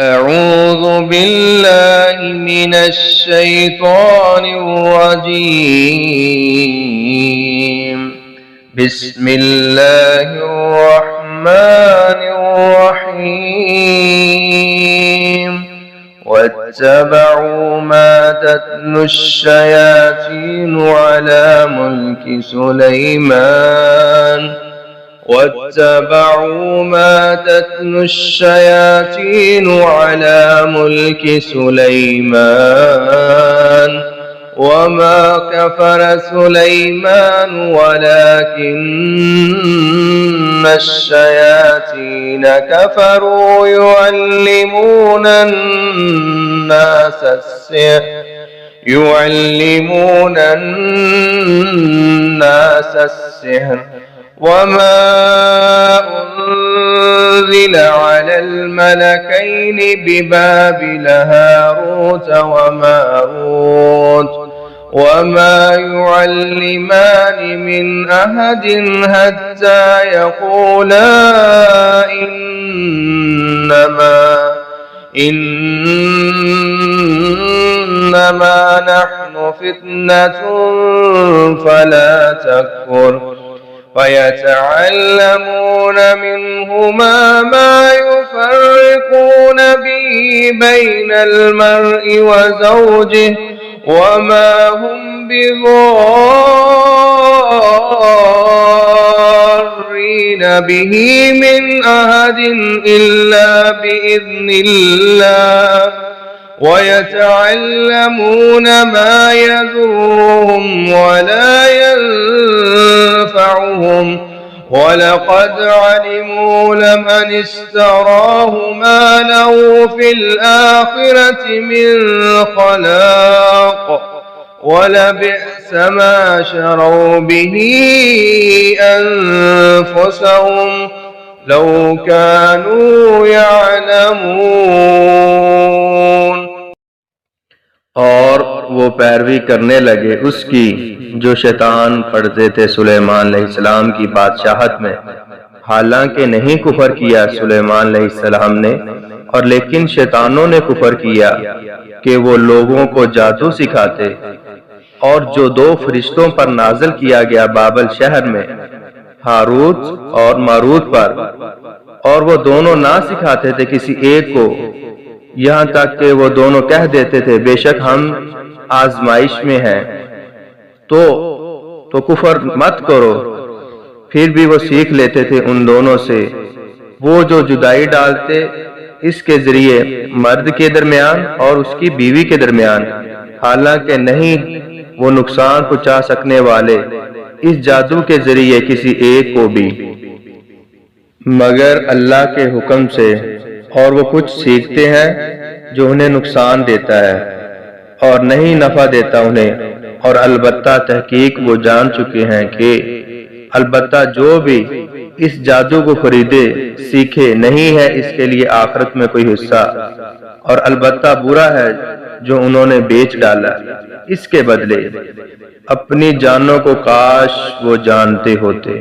أعوذ بالله من الشيطان الرجيم. بسم الله الرحمن الرحيم. واتبعوا ما تتلو الشياطين على ملك سليمان واتبعوا ما تتلو الشياطين على ملك سليمان وما كفر سليمان ولكن الشياطين كفروا يعلمون الناس السحر وما أنزل على الملكين ببابل هاروت وماروت وما يعلمان من أحد حتى يقولا إنما نحن فتنة فلا تكفر فيتعلمون منهما ما يفرقون به بين المرء وزوجه وما هم بضارين به من أحد إلا بإذن الله ويتعلمون ما يضرهم ولا ينفعهم ولقد علموا لمن اشتراه ما له في الآخرة من خلاق ولبئس ما شروا به أنفسهم لو كانوا يعلمون। और वो पैरवी करने लगे उसकी जो शैतान पढ़ते थे सुलेमान अलैहिस्सलाम की बादशाहत में। हालांकि नहीं कुफर किया सुलेमान अलैहिस्सलाम ने, और लेकिन शैतानों ने कुफर किया कि वो लोगों को जादू सिखाते। और जो दो फरिश्तों पर नाज़िल किया गया बाबल शहर में, हारूत और मारूत पर, और वो दोनों ना सिखाते थे किसी एक को, यहाँ तक कि वो दोनों कह देते थे बेशक हम आजमाइश में हैं, तो कुफर मत करो। फिर भी वो सीख लेते थे उन दोनों से। वो जो जुदाई डालते इसके जरिए मर्द के दरमियान और उसकी बीवी के दरमियान, हालांकि नहीं वो नुकसान पहुंचा सकने वाले इस जादू के जरिए किसी एक को भी, मगर अल्लाह के हुक्म से। और वो कुछ सीखते हैं जो उन्हें नुकसान देता है और नहीं नफा देता उन्हें। और अलबत्ता तहकीक वो जान चुके हैं कि अलबत्ता जो भी इस जादू को खरीदे सीखे नहीं है इसके लिए आखिरत में कोई हिस्सा, और अलबत्ता बुरा है जो उन्होंने बेच डाला इसके बदले अपनी जानों को काश वो जानते होते।